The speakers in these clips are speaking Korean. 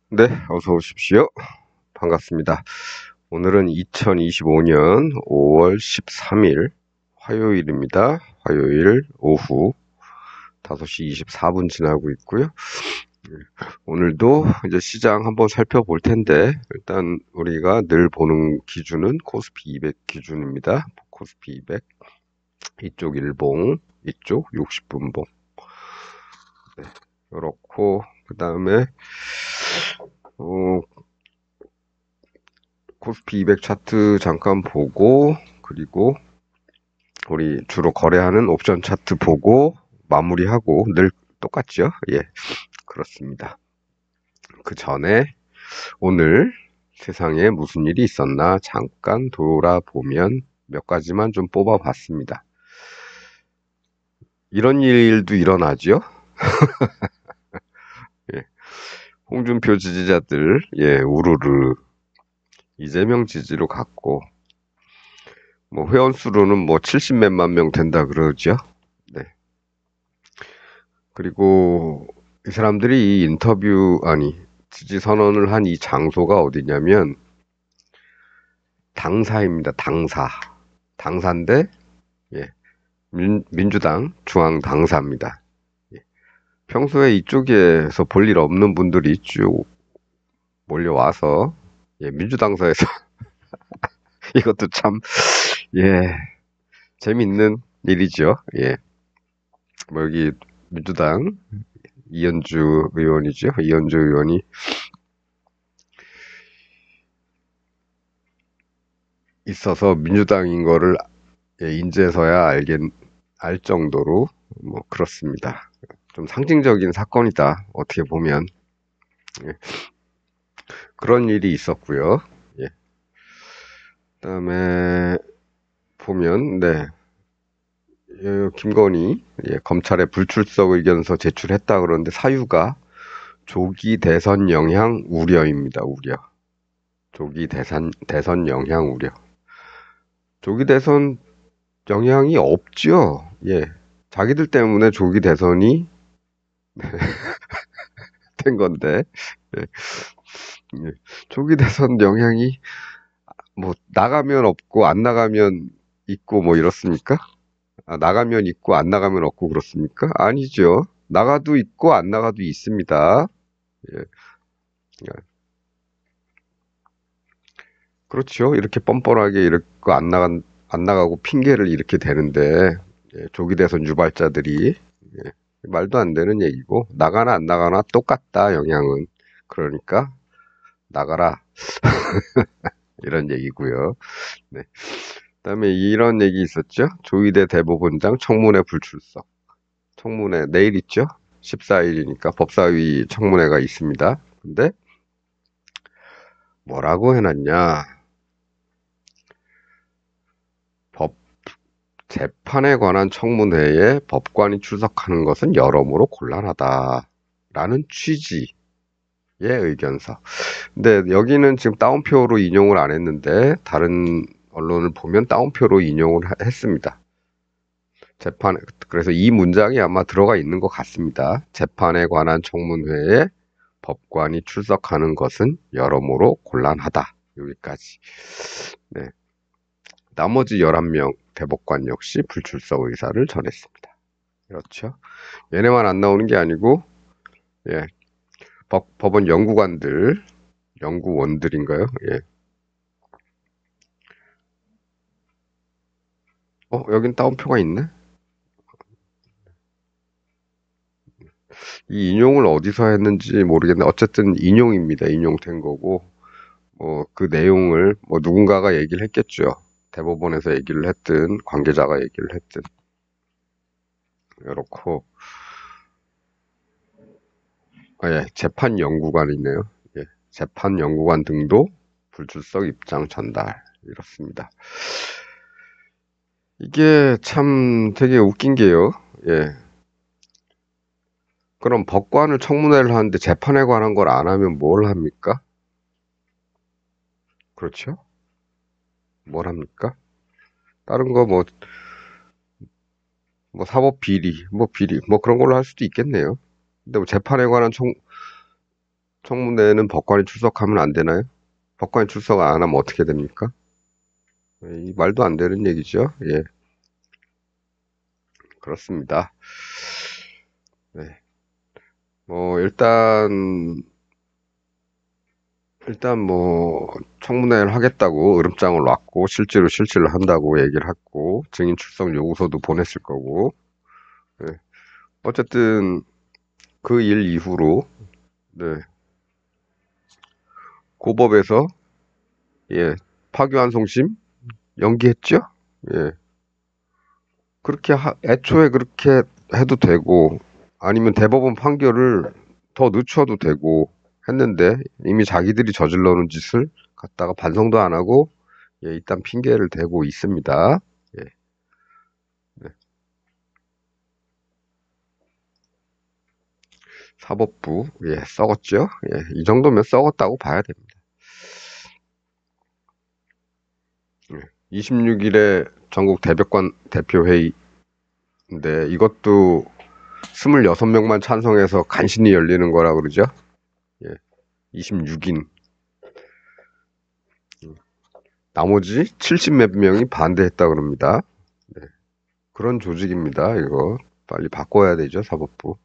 네, 어서 오십시오. 반갑습니다. 오늘은 2025년 5월 13일 화요일입니다. 화요일 오후 5시 24분 지나고 있고요. 오늘도 이제 시장 한번 살펴볼 텐데, 일단 우리가 늘 보는 기준은 코스피 200 기준입니다. 코스피 200. 이쪽 일봉, 이쪽 60분봉. 네, 그렇고, 그 다음에, 코스피 200 차트 잠깐 보고, 그리고 우리 주로 거래하는 옵션 차트 보고 마무리하고 늘 똑같죠? 예, 그렇습니다. 그 전에 오늘 세상에 무슨 일이 있었나 잠깐 돌아보면 몇 가지만 좀 뽑아봤습니다. 이런 일도 일어나죠? 예, 홍준표 지지자들, 예, 우르르 이재명 지지로 갔고, 뭐 회원 수로는 뭐 70몇만 명 된다 그러죠? 네. 그리고 이 사람들이 이 인터뷰, 아니, 지지 선언을 한 이 장소가 어디냐면, 당사입니다. 당사. 당사인데, 예, 민주당 중앙 당사입니다. 예. 평소에 이쪽에서 볼 일 없는 분들이 쭉 몰려와서, 예, 민주당사에서, 이것도 참, 예, 재밌는 일이죠. 예. 뭐 여기 민주당 이현주 의원이죠. 이현주 의원이 있어서 민주당인 거를 예, 인제서야 알 정도로 뭐 그렇습니다. 좀 상징적인 사건이다. 어떻게 보면 예, 그런 일이 있었고요. 예. 그다음에 보면 네. 김건희 예, 검찰에 불출석 의견서 제출했다 그러는데 사유가 조기 대선 영향 우려입니다. 우려. 조기 대선 영향 우려. 조기 대선 영향이 없죠. 예. 자기들 때문에 조기 대선이 된 건데, 예. 예. 조기 대선 영향이 뭐 나가면 없고 안 나가면 있고 뭐 이렇습니까? 아, 나가면 있고 안 나가면 없고 그렇습니까? 아니죠. 나가도 있고 안 나가도 있습니다. 예. 그렇죠. 이렇게 뻔뻔하게 이렇게 안 나가고 핑계를 이렇게 대는데 예, 조기 대선 유발자들이 예, 말도 안 되는 얘기고 나가나 안 나가나 똑같다 영향은. 그러니까 나가라 이런 얘기고요. 네. 그다음에 이런 얘기 있었죠. 조희대 대법원장 청문회 불출석. 청문회 내일 있죠. 14일이니까 법사위 청문회가 있습니다. 근데 뭐라고 해놨냐. 법 재판에 관한 청문회에 법관이 출석하는 것은 여러모로 곤란하다라는 취지의 의견서. 근데 여기는 지금 따옴표로 인용을 안 했는데 다른 언론을 보면 따옴표로 인용을 했습니다. 그래서 이 문장이 아마 들어가 있는 것 같습니다. 재판에 관한 청문회에 법관이 출석하는 것은 여러모로 곤란하다. 여기까지. 네. 나머지 11명 대법관 역시 불출석 의사를 전했습니다. 그렇죠. 얘네만 안 나오는 게 아니고, 예, 법원 연구원들인가요? 예. 여긴 따옴표가 있네? 이 인용을 어디서 했는지 모르겠는데, 어쨌든 인용입니다. 인용된 거고, 그 내용을, 누군가가 얘기를 했겠죠. 대법원에서 얘기를 했든, 관계자가 얘기를 했든. 이렇고, 예, 재판연구관이 있네요. 예, 재판연구관 등도 불출석 입장 전달. 이렇습니다. 이게 참 되게 웃긴 게요. 예. 그럼 법관을 청문회를 하는데 재판에 관한 걸 안 하면 뭘 합니까? 그렇죠? 뭘 합니까? 다른 거 사법 비리, 뭐 그런 걸로 할 수도 있겠네요. 근데 뭐 재판에 관한 청문회는 법관이 출석하면 안 되나요? 법관이 출석 안 하면 어떻게 됩니까? 이 말도 안 되는 얘기죠. 예, 그렇습니다. 네. 일단 뭐, 청문회를 하겠다고 으름장을 놨고, 실제로 실질을 한다고 얘기를 했고, 증인 출석 요구서도 보냈을 거고, 예. 어쨌든, 그 일 이후로, 네, 고법에서, 예, 파기환송심 연기했죠? 예. 애초에 그렇게 해도 되고, 아니면 대법원 판결을 더 늦춰도 되고 했는데, 이미 자기들이 저질러 놓은 짓을 갖다가 반성도 안 하고, 예, 일단 핑계를 대고 있습니다. 예, 네. 사법부, 예, 썩었죠? 예, 이 정도면 썩었다고 봐야 됩니다. 예, 26일에 전국 대법관 대표회의인데, 이것도 26명만 찬성해서 간신히 열리는 거라 그러죠? 예, 26인. 나머지 70 몇 명이 반대했다 그럽니다. 네, 그런 조직입니다. 이거 빨리 바꿔야 되죠, 사법부.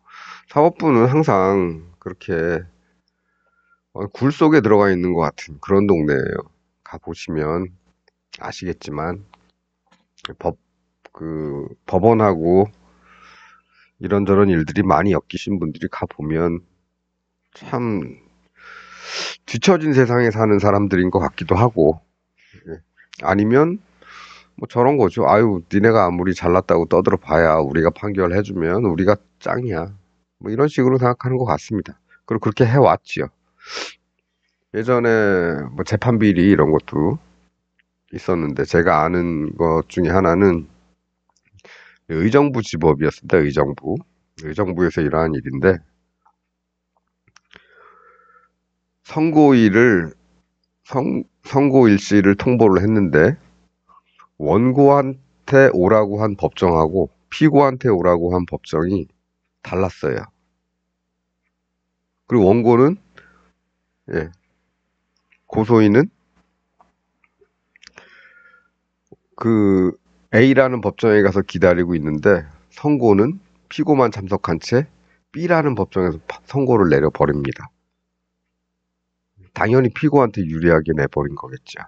사법부는 항상 그렇게 굴 속에 들어가 있는 것 같은 그런 동네예요. 가보시면 아시겠지만 법, 법원하고 이런저런 일들이 많이 엮이신 분들이 가보면 참 뒤처진 세상에 사는 사람들인 것 같기도 하고, 예. 아니면 뭐 저런 거죠. 아유, 니네가 아무리 잘났다고 떠들어 봐야 우리가 판결해주면 우리가 짱이야. 뭐 이런 식으로 생각하는 것 같습니다. 그리고 그렇게 해왔지요. 예전에 뭐 재판 비리 이런 것도 있었는데 제가 아는 것 중에 하나는 의정부 지법이었습니다. 의정부. 의정부에서 일어난 일인데 선고일을 선고 일시를 통보를 했는데 원고한테 오라고 한 법정하고 피고한테 오라고 한 법정이 달랐어요. 그리고 원고는 예, 고소인은 그 A라는 법정에 가서 기다리고 있는데 선고는 피고만 참석한 채 B라는 법정에서 선고를 내려버립니다. 당연히 피고한테 유리하게 내버린 거겠죠.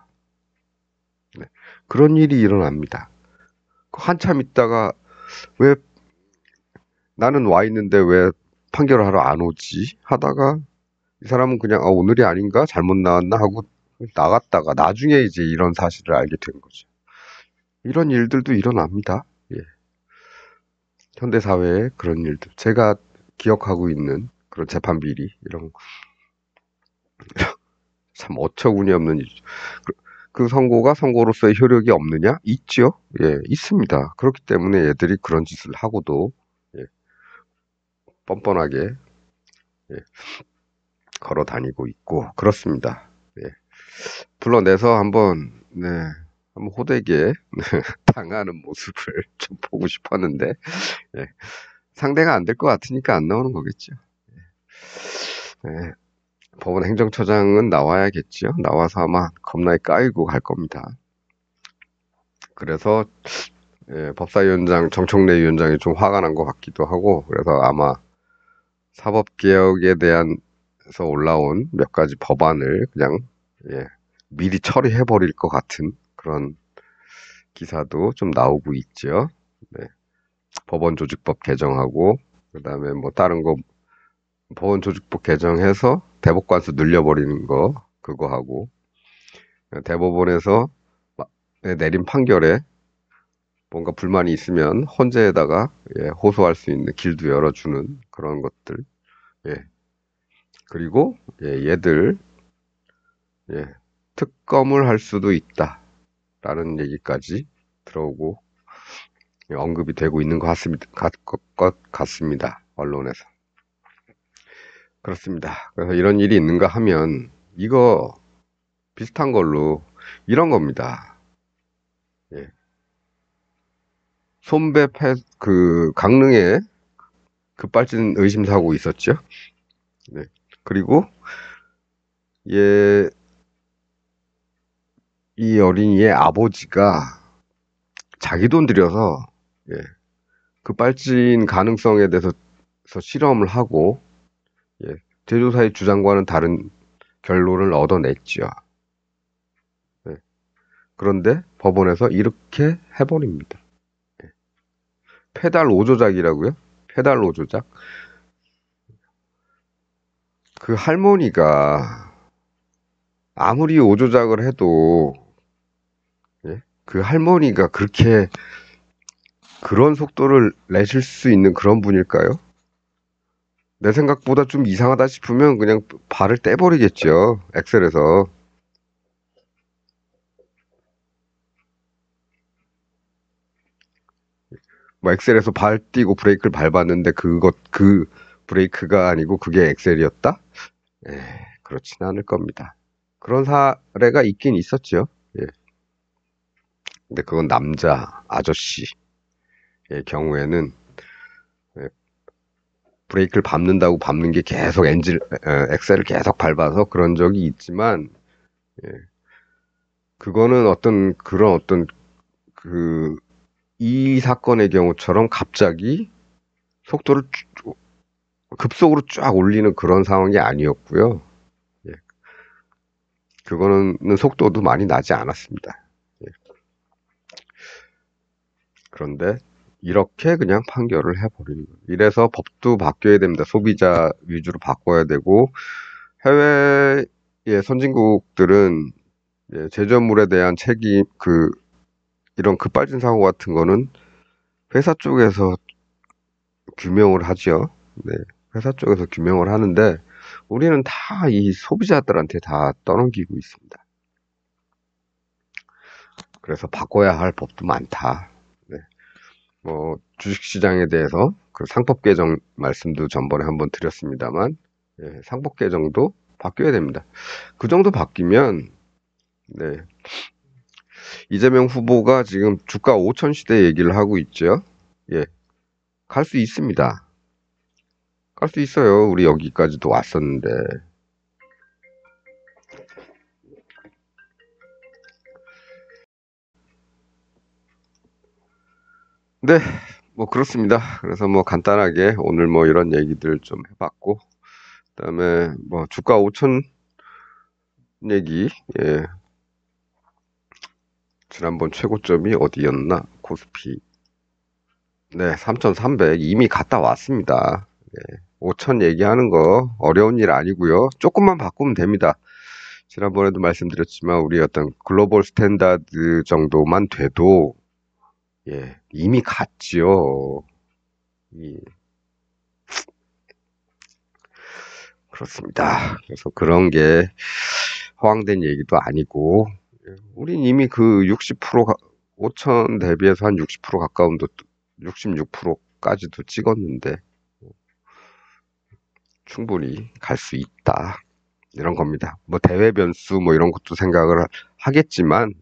네. 그런 일이 일어납니다. 한참 있다가 왜 나는 와 있는데 왜 판결을 하러 안 오지? 하다가 이 사람은 그냥 오늘이 아닌가? 잘못 나왔나? 하고 나갔다가 나중에 이제 이런 사실을 알게 된 거죠. 이런 일들도 일어납니다. 예. 현대 사회에 그런 일들. 제가 기억하고 있는 그런 재판 비리 이런 참 어처구니 없는 일이죠. 그 선고가 선고로서의 효력이 없느냐? 있죠. 예, 있습니다. 그렇기 때문에 얘들이 그런 짓을 하고도 예, 뻔뻔하게 예, 걸어 다니고 있고 그렇습니다. 예. 불러내서 한번 호되게 당하는 모습을 좀 보고 싶었는데 예, 상대가 안 될 것 같으니까 안 나오는 거겠죠. 예, 법원 행정처장은 나와야겠죠. 나와서 아마 겁나게 까이고 갈 겁니다. 그래서 예, 법사위원장 정청래 위원장이 좀 화가 난 것 같기도 하고 그래서 아마 사법개혁에 대한서 올라온 몇 가지 법안을 그냥 예, 미리 처리해버릴 것 같은 그런 기사도 좀 나오고 있죠. 네, 법원조직법 개정하고 그다음에 뭐 다른 거 법원조직법 개정해서 대법관수 늘려버리는 거 그거 하고 대법원에서 내린 판결에 뭔가 불만이 있으면 헌재에다가 예, 호소할 수 있는 길도 열어주는 그런 것들. 예. 그리고 예, 얘들 예, 특검을 할 수도 있다라는 얘기까지 들어오고 예, 언급이 되고 있는 것 같습니다. 언론에서. 그렇습니다. 그래서 이런 일이 있는가 하면 이거 비슷한 걸로 이런 겁니다. 예. 강릉에 급발진 의심 사고 있었죠. 네. 그리고 얘, 이 어린이의 아버지가 자기 돈 들여서 예, 급발진 가능성에 대해서 실험을 하고 예, 제조사의 주장과는 다른 결론을 얻어냈죠. 예, 그런데 법원에서 이렇게 해버립니다. 예, 페달 오조작이라고요? 페달 오조작? 그 할머니가 아무리 오조작을 해도 예, 그 할머니가 그렇게 그런 속도를 내실 수 있는 그런 분일까요? 내 생각보다 좀 이상하다 싶으면 그냥 발을 떼버리겠죠. 엑셀에서. 뭐 엑셀에서 발 띄고 브레이크를 밟았는데 그 브레이크가 아니고 그게 엑셀이었다? 에, 그렇지는 않을 겁니다. 그런 사례가 있긴 있었죠. 예. 근데 그건 남자 아저씨의 경우에는 예, 브레이크를 밟는다고 밟는 게 계속 엑셀을 계속 밟아서 그런 적이 있지만 예, 그거는 그런 어떤 그 이 사건의 경우처럼 갑자기 속도를 급속으로 쫙 올리는 그런 상황이 아니었고요. 예, 그거는 속도도 많이 나지 않았습니다. 예, 그런데 이렇게 그냥 판결을 해버리는 거예요. 이래서 법도 바뀌어야 됩니다. 소비자 위주로 바꿔야 되고 해외의 선진국들은 예, 제조물에 대한 책임 이런 급발진 사고 같은 거는 회사 쪽에서 규명을 하죠. 네, 회사 쪽에서 규명을 하는데 우리는 다 이 소비자들한테 다 떠넘기고 있습니다. 그래서 바꿔야 할 법도 많다. 네, 뭐 주식시장에 대해서 그 상법 개정 말씀도 전번에 한번 드렸습니다만 예, 상법 개정도 바뀌어야 됩니다. 그 정도 바뀌면 네, 이재명 후보가 지금 주가 5천 시대 얘기를 하고 있죠. 예, 갈 수 있습니다. 갈 수 있어요. 우리 여기까지도 왔었는데. 네, 뭐 그렇습니다. 그래서 뭐 간단하게 오늘 뭐 이런 얘기들 좀 해봤고, 그다음에 뭐 주가 5천 얘기, 예, 지난번 최고점이 어디였나? 코스피. 네, 3,300 이미 갔다 왔습니다. 네, 5천 얘기하는 거 어려운 일 아니고요. 조금만 바꾸면 됩니다. 지난번에도 말씀드렸지만 우리 어떤 글로벌 스탠다드 정도만 돼도 예, 이미 갔지요. 이, 그렇습니다. 그래서 그런 게 허황된 얘기도 아니고 우린 이미 그 60% 5천 대비해서 한 60% 가까운 66%까지도 찍었는데 충분히 갈 수 있다. 이런 겁니다. 뭐 대외 변수 뭐 이런 것도 생각을 하겠지만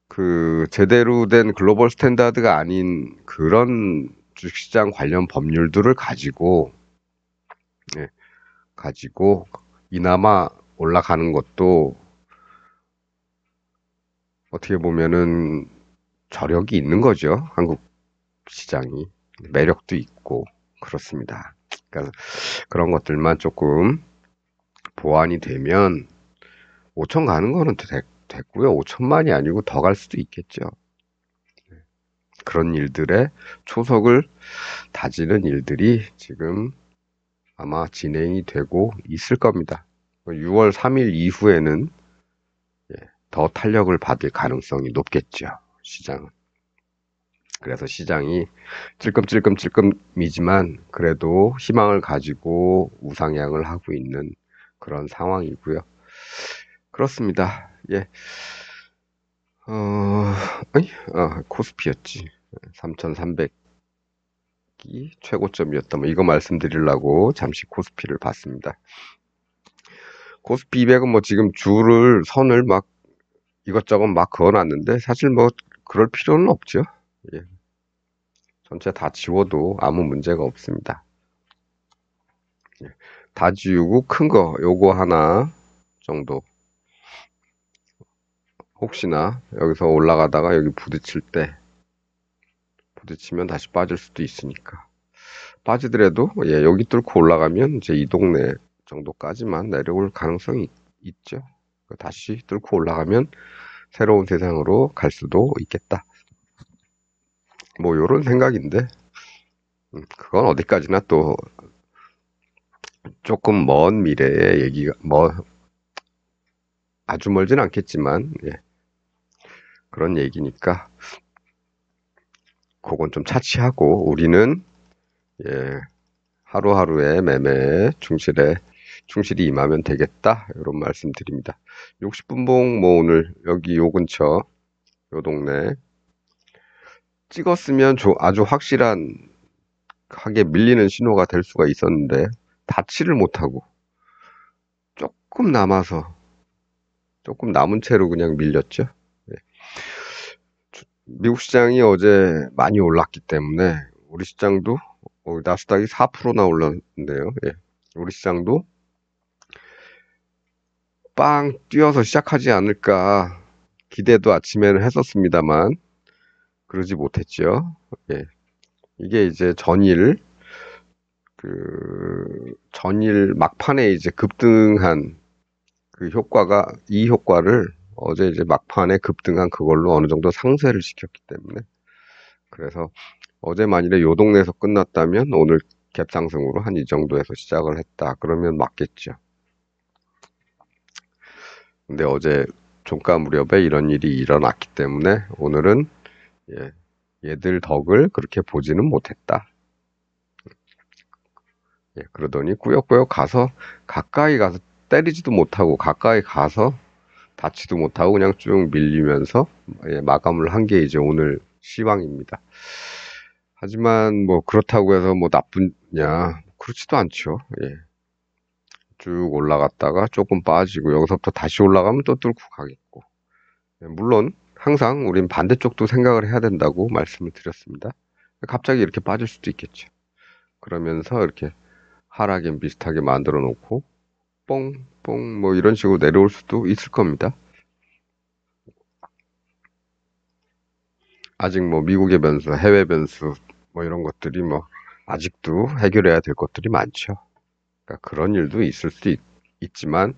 그 제대로 된 글로벌 스탠다드가 아닌 그런 주식시장 관련 법률들을 예, 가지고 이나마 올라가는 것도 어떻게 보면은 저력이 있는 거죠. 한국 시장이. 매력도 있고 그렇습니다. 그러니까 그런 것들만 조금 보완이 되면 5천 가는 거는 됐고요. 5천만이 아니고 더 갈 수도 있겠죠. 그런 일들의 초석을 다지는 일들이 지금 아마 진행이 되고 있을 겁니다. 6월 3일 이후에는 더 탄력을 받을 가능성이 높겠죠. 시장은. 그래서 시장이 찔끔찔끔찔끔이지만 그래도 희망을 가지고 우상향을 하고 있는 그런 상황이고요. 그렇습니다. 예. 아니, 코스피였지. 3,300이 최고점이었다. 뭐 이거 말씀드리려고 잠시 코스피를 봤습니다. 코스피 200은 뭐 지금 선을 막 이것저것 막 그어놨는데 사실 뭐 그럴 필요는 없죠. 예. 전체 다 지워도 아무 문제가 없습니다. 예. 다 지우고 큰 거 요거 하나 정도, 혹시나 여기서 올라가다가 여기 부딪히면 다시 빠질 수도 있으니까. 빠지더라도 여기 뚫고 올라가면 이제 이 동네 정도까지만 내려올 가능성이 있죠. 다시 뚫고 올라가면 새로운 세상으로 갈 수도 있겠다. 뭐 요런 생각인데, 그건 어디까지나 또 조금 먼 미래의 얘기가 아주 멀진 않겠지만, 그런 얘기니까 그건 좀 차치하고 우리는 예, 하루하루의 매매에 충실히 임하면 되겠다. 이런 말씀 드립니다. 60분봉 뭐 오늘 여기 요 근처 요 동네 찍었으면 아주 확실한 하게 밀리는 신호가 될 수가 있었는데 닿지를 못하고 조금 남아서 조금 남은 채로 그냥 밀렸죠. 예. 미국 시장이 어제 많이 올랐기 때문에 우리 시장도 나스닥이 4%나 올랐는데요. 예. 우리 시장도 빵 뛰어서 시작하지 않을까 기대도 아침에는 했었습니다만 그러지 못했죠. 예. 이게 이제 전일 막판에 이제 급등한 그 이 효과를 어제 이제 막판에 급등한 그걸로 어느 정도 상쇄를 시켰기 때문에, 그래서 어제 만일에 요 동네에서 끝났다면 오늘 갭상승으로 한 이 정도에서 시작을 했다. 그러면 맞겠죠. 근데 어제 종가 무렵에 이런 일이 일어났기 때문에 오늘은 얘들 덕을 그렇게 보지는 못했다. 그러더니 꾸역꾸역 가까이 가서 때리지도 못하고 가까이 가서 닿지도 못하고 그냥 쭉 밀리면서 마감을 한 게 이제 오늘 시황입니다. 하지만 뭐 그렇다고 해서 뭐 나쁘냐? 그렇지도 않죠. 쭉 올라갔다가 조금 빠지고 여기서부터 다시 올라가면 또 뚫고 가겠고. 물론 항상 우린 반대쪽도 생각을 해야 된다고 말씀을 드렸습니다. 갑자기 이렇게 빠질 수도 있겠죠. 그러면서 이렇게 하락엔 비슷하게 만들어 놓고 뽕뽕 뭐 이런 식으로 내려올 수도 있을 겁니다. 아직 뭐 미국의 변수, 해외 변수 뭐 이런 것들이 뭐 아직도 해결해야 될 것들이 많죠. 그러니까 그런 일도 있을 수 있지만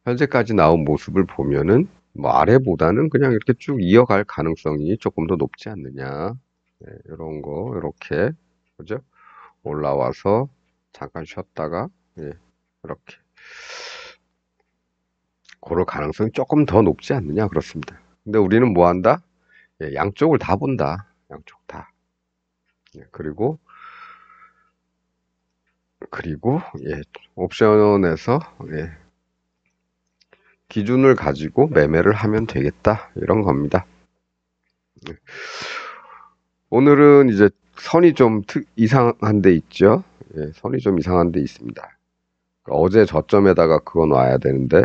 현재까지 나온 모습을 보면은 뭐 아래보다는 그냥 이렇게 쭉 이어갈 가능성이 조금 더 높지 않느냐. 이런 거 이렇게 그죠? 올라와서 잠깐 쉬었다가 이렇게 그럴 가능성이 조금 더 높지 않느냐 그렇습니다. 근데 우리는 뭐 한다? 양쪽을 다 본다. 양쪽 다. 그리고 옵션에서 기준을 가지고 매매를 하면 되겠다 이런 겁니다. 오늘은 이제 선이 좀 이상한 데 있죠. 선이 좀 이상한 데 있습니다. 그러니까 어제 저점에다가 그건 와야 되는데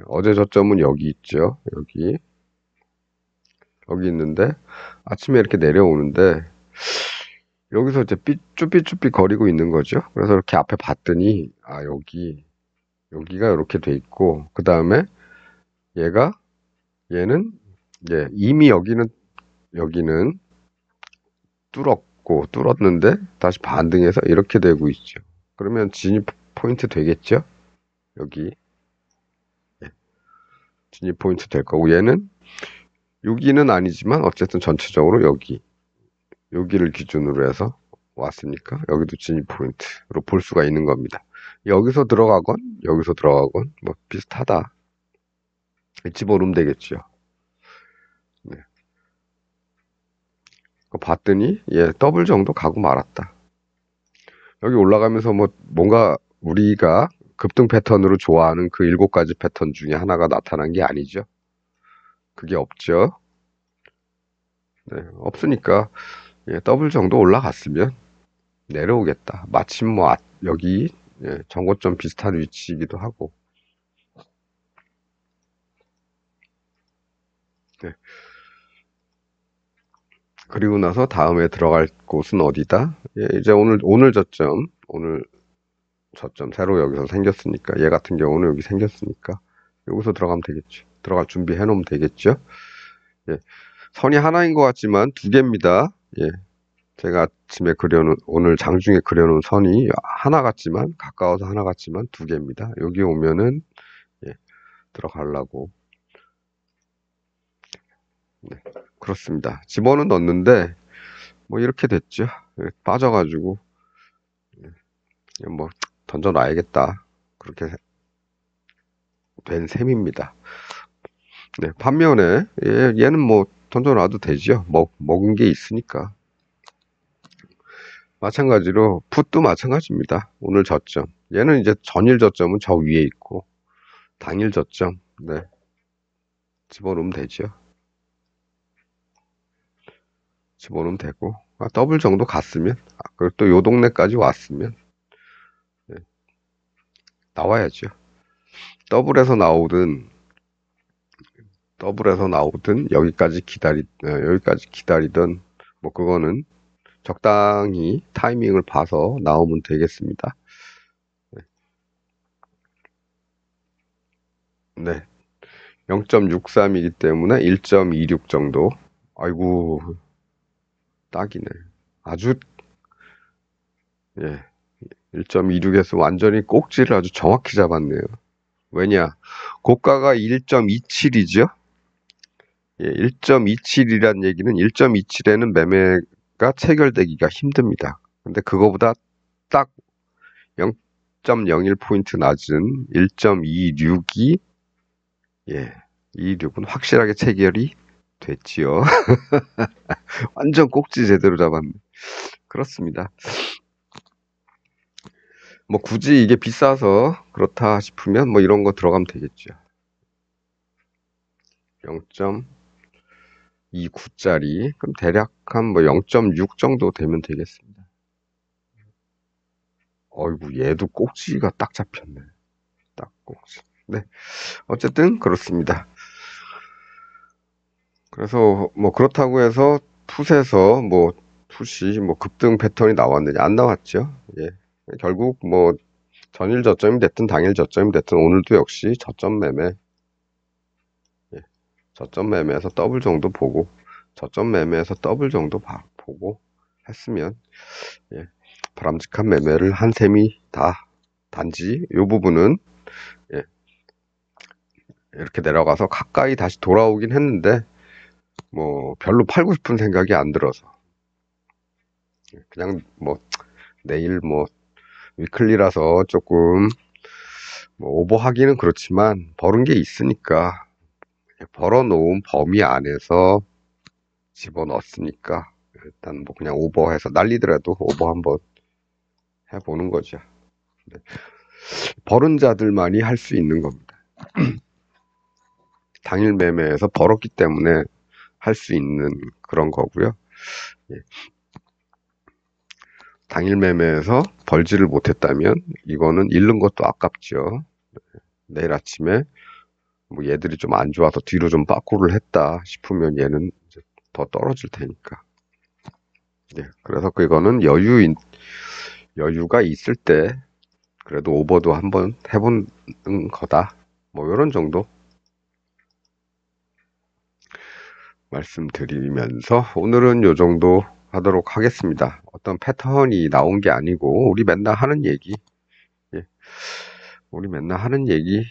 어제 저점은 여기 있죠. 여기 있는데 아침에 이렇게 내려오는데 여기서 이제 삐쭈삐쭈삐 거리고 있는 거죠. 그래서 이렇게 앞에 봤더니 여기가 이렇게 돼 있고 그 다음에 얘는 이미 여기는 뚫었는데 다시 반등해서 이렇게 되고 있죠. 그러면 진입 포인트 되겠죠? 여기 진입 포인트 될 거고 얘는 여기는 아니지만 어쨌든 전체적으로 여기를 기준으로 해서 왔으니까 여기도 진입 포인트로 볼 수가 있는 겁니다. 여기서 들어가건 뭐 비슷하다. 집어넣으면 되겠죠. 봤더니 더블 정도 가고 말았다. 여기 올라가면서 뭐 뭔가 우리가 급등 패턴으로 좋아하는 그 7가지 패턴 중에 하나가 나타난 게 아니죠. 그게 없죠. 없으니까 더블 정도 올라갔으면 내려오겠다. 마침 뭐 여기 정고점 비슷한 위치이기도 하고. 그리고 나서 다음에 들어갈 곳은 어디다? 이제 오늘 저점 새로 여기서 생겼으니까, 얘 같은 경우는 여기 생겼으니까 여기서 들어가면 되겠죠. 들어갈 준비해 놓으면 되겠죠. 예. 선이 하나인 것 같지만 두 개입니다. 예. 제가 아침에 오늘 장중에 그려놓은 선이 하나 같지만, 가까워서 하나 같지만 두 개입니다. 여기 오면은, 예, 들어가려고. 네, 그렇습니다. 집어는 넣었는데, 뭐, 이렇게 됐죠. 예, 빠져가지고, 뭐, 던져놔야겠다. 그렇게 된 셈입니다. 네, 반면에, 얘는 뭐, 던져놔도 되죠. 먹은 게 있으니까. 마찬가지로 풋도 마찬가지입니다. 오늘 저점. 얘는 이제 전일 저점은 저 위에 있고 당일 저점. 네. 집어넣으면 되죠. 집어넣으면 되고 더블 정도 갔으면 그리고 또 요 동네까지 왔으면 네. 나와야죠. 더블에서 나오든 여기까지 기다리던 뭐 그거는 적당히 타이밍을 봐서 나오면 되겠습니다. 네. 0.63이기 때문에 1.26 정도. 아이고, 딱이네. 아주, 예. 1.26에서 완전히 꼭지를 아주 정확히 잡았네요. 왜냐? 고가가 1.27이죠? 예, 1.27이란 얘기는 1.27에는 매매가 체결되기가 힘듭니다. 근데 그거보다 딱 0.01포인트 낮은 1.26이, 예, 26은 확실하게 체결이 됐지요. 완전 꼭지 제대로 잡았네. 그렇습니다. 뭐 굳이 이게 비싸서 그렇다 싶으면 뭐 이런 거 들어가면 되겠죠. 0.29짜리 그럼 대략 한 뭐 0.6 정도 되면 되겠습니다. 어이구 얘도 꼭지가 딱 잡혔네. 딱 꼭지. 네. 어쨌든 그렇습니다. 그래서 뭐 그렇다고 해서 풋에서 뭐 풋이 뭐 급등 패턴이 나왔느냐 안 나왔죠. 예. 결국 뭐 전일 저점이 됐든 당일 저점이 됐든 오늘도 역시 저점 매매, 예, 저점 매매에서 더블 정도 보고 저점 매매에서 더블 정도 보고 했으면 예, 바람직한 매매를 한 셈이 다. 단지 이 부분은 예, 이렇게 내려가서 가까이 다시 돌아오긴 했는데 뭐 별로 팔고 싶은 생각이 안 들어서 그냥 뭐 내일 뭐 위클리라서 조금 뭐 오버하기는 그렇지만 벌은 게 있으니까 벌어놓은 범위 안에서 집어넣었으니까 일단 뭐 그냥 오버해서 날리더라도 오버 한번 해보는 거죠. 네. 벌은 자들만이 할 수 있는 겁니다. 당일 매매에서 벌었기 때문에 할 수 있는 그런 거고요. 예. 당일 매매에서 벌지를 못했다면 이거는 잃는 것도 아깝죠. 내일 아침에 뭐 얘들이 좀 안 좋아서 뒤로 좀 빠꾸를 했다 싶으면 얘는 이제 더 떨어질 테니까. 예, 그래서 그거는 여유가 있을 때 그래도 오버도 한번 해보는 거다. 뭐 이런 정도 말씀드리면서 오늘은 요 정도 하도록 하겠습니다. 어떤 패턴이 나온 게 아니고 우리 맨날 하는 얘기, 예, 우리 맨날 하는 얘기,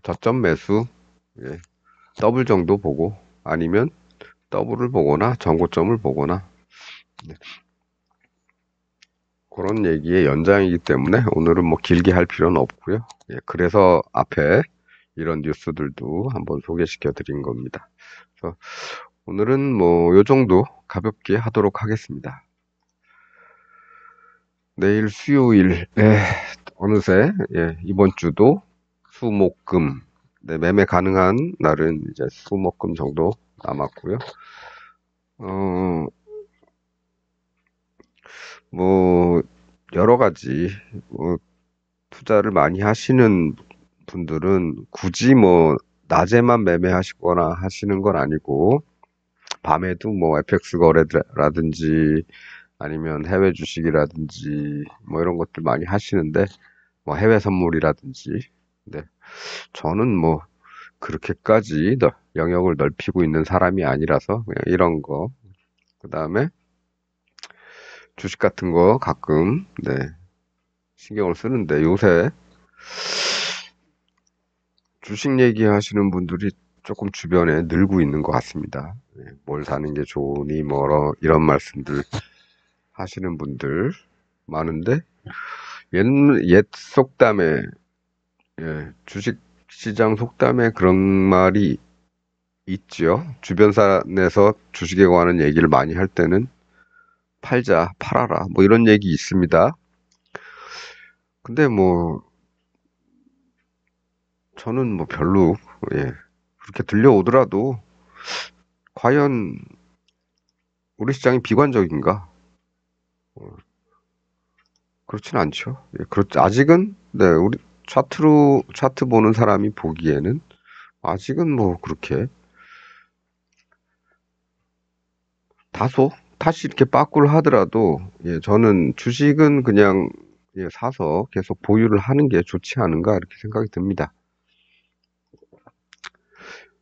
저점 매수, 예, 더블 정도 보고 아니면 더블을 보거나 전고점을 보거나 네. 그런 얘기의 연장이기 때문에 오늘은 뭐 길게 할 필요는 없고요. 예, 그래서 앞에 이런 뉴스들도 한번 소개시켜 드린 겁니다. 그래서 오늘은 뭐 요 정도 가볍게 하도록 하겠습니다. 내일 수요일, 어느새 이번 주도 수목금 매매 가능한 날은 이제 수목금 정도 남았고요. 뭐 여러 가지 뭐 투자를 많이 하시는 분들은 굳이 뭐 낮에만 매매하시거나 하시는 건 아니고 밤에도 뭐 FX 거래라든지 아니면 해외 주식이라든지 뭐 이런 것들 많이 하시는데 뭐 해외 선물이라든지. 네, 저는 뭐 그렇게까지 영역을 넓히고 있는 사람이 아니라서 그냥 이런 거. 그다음에 주식 같은 거 가끔 신경을 쓰는데 요새 주식 얘기하시는 분들이 조금 주변에 늘고 있는 것 같습니다. 뭘 사는 게 좋으니 뭐러 이런 말씀들 하시는 분들 많은데 옛 속담에 주식 시장 속담에 그런 말이 있죠. 주변 사람에서 주식에 관한 얘기를 많이 할 때는 팔자, 팔아라 뭐 이런 얘기 있습니다. 근데 뭐 저는 뭐 별로 그렇게 들려오더라도 과연 우리 시장이 비관적인가? 그렇진 않죠. 아직은 우리 차트 보는 사람이 보기에는 아직은 뭐 그렇게 다소 다시 이렇게 빠꾸를 하더라도 저는 주식은 그냥 사서 계속 보유를 하는 게 좋지 않은가 이렇게 생각이 듭니다.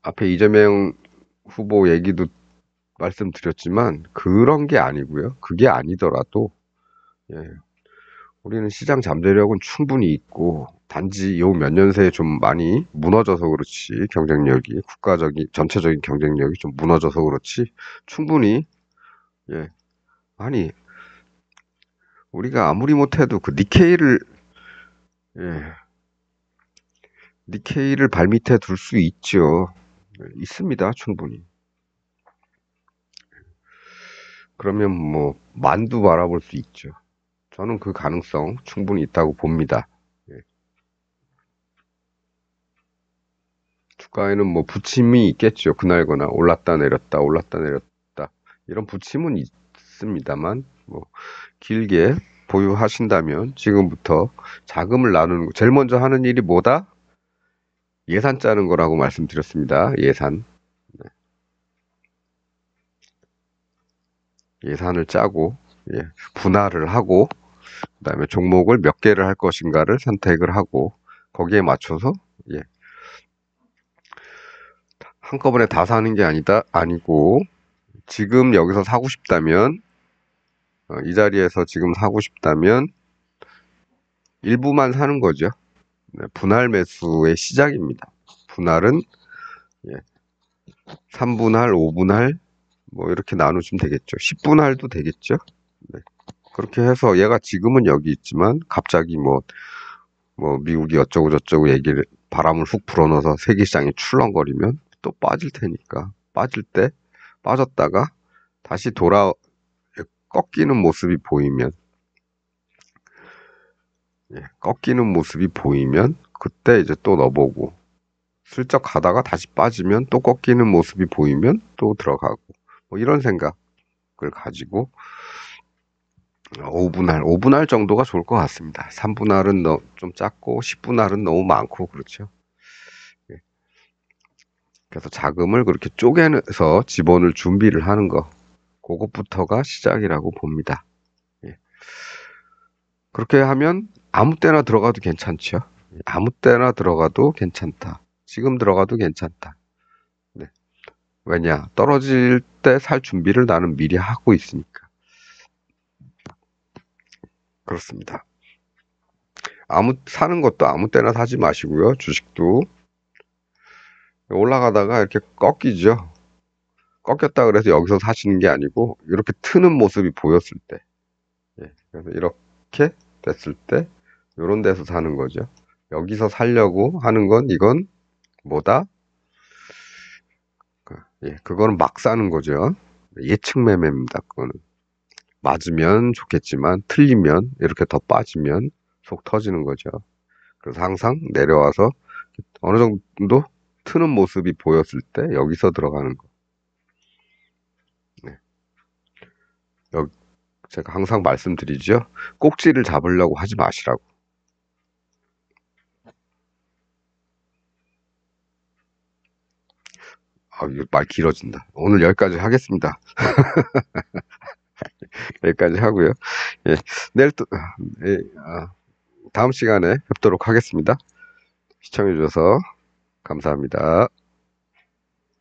앞에 이재명 후보 얘기도 말씀드렸지만 그런 게 아니고요. 그게 아니더라도 예, 우리는 시장 잠재력은 충분히 있고 단지 요 몇 년 새에 좀 많이 무너져서 그렇지 경쟁력이 국가적인 전체적인 경쟁력이 좀 무너져서 그렇지 충분히 예 아니 우리가 아무리 못해도 그 예, 니케이를 발밑에 둘 수 있죠. 있습니다 충분히. 그러면 뭐 만두 바라볼 수 있죠. 저는 그 가능성 충분히 있다고 봅니다. 예. 주가에는 뭐 부침이 있겠죠. 그날거나 올랐다 내렸다 올랐다 내렸다 이런 부침은 있습니다만 뭐 길게 보유하신다면 지금부터 자금을 나누는 거 제일 먼저 하는 일이 뭐다? 예산 짜는 거라고 말씀드렸습니다. 예산을 짜고 분할을 하고 그다음에 종목을 몇 개를 할 것인가를 선택을 하고 거기에 맞춰서 예, 한꺼번에 다 사는 게 아니고 지금 여기서 사고 싶다면 이 자리에서 지금 사고 싶다면 일부만 사는 거죠. 분할 매수의 시작입니다. 분할은 3분할, 5분할 뭐 이렇게 나누시면 되겠죠. 10분할도 되겠죠. 네. 그렇게 해서 얘가 지금은 여기 있지만 갑자기 뭐 미국이 어쩌고 저쩌고 얘기를 바람을 훅 불어넣어서 세계시장이 출렁거리면 또 빠질 테니까 빠질 때 빠졌다가 다시 꺾이는 모습이 보이면 꺾이는 모습이 보이면 그때 이제 또 넣어보고 슬쩍 가다가 다시 빠지면 또 꺾이는 모습이 보이면 또 들어가고 뭐 이런 생각을 가지고 5분할 정도가 좋을 것 같습니다. 3분할은 좀 작고 10분할은 너무 많고 그렇죠. 예. 그래서 자금을 그렇게 쪼개서 집어넣을 준비를 하는 거 그것부터가 시작이라고 봅니다. 예. 그렇게 하면 아무 때나 들어가도 괜찮죠. 아무 때나 들어가도 괜찮다. 지금 들어가도 괜찮다. 네. 왜냐? 떨어질 때 살 준비를 나는 미리 하고 있으니까. 그렇습니다. 사는 것도 아무 때나 사지 마시고요. 주식도 올라가다가 이렇게 꺾이죠. 꺾였다 그래서 여기서 사시는 게 아니고 이렇게 트는 모습이 보였을 때, 그래서 이렇게 됐을 때 이런 데서 사는 거죠. 여기서 살려고 하는 건 이건 뭐다? 그거는 막 사는 거죠. 예측 매매입니다. 그거는 맞으면 좋겠지만 틀리면 이렇게 더 빠지면 속 터지는 거죠. 그래서 항상 내려와서 어느 정도 트는 모습이 보였을 때 여기서 들어가는 거. 네. 제가 항상 말씀드리죠. 꼭지를 잡으려고 하지 마시라고. 이거 말 길어진다. 오늘 여기까지 하겠습니다. 여기까지 하고요. 예, 내일 또, 예, 다음 시간에 뵙도록 하겠습니다. 시청해주셔서 감사합니다.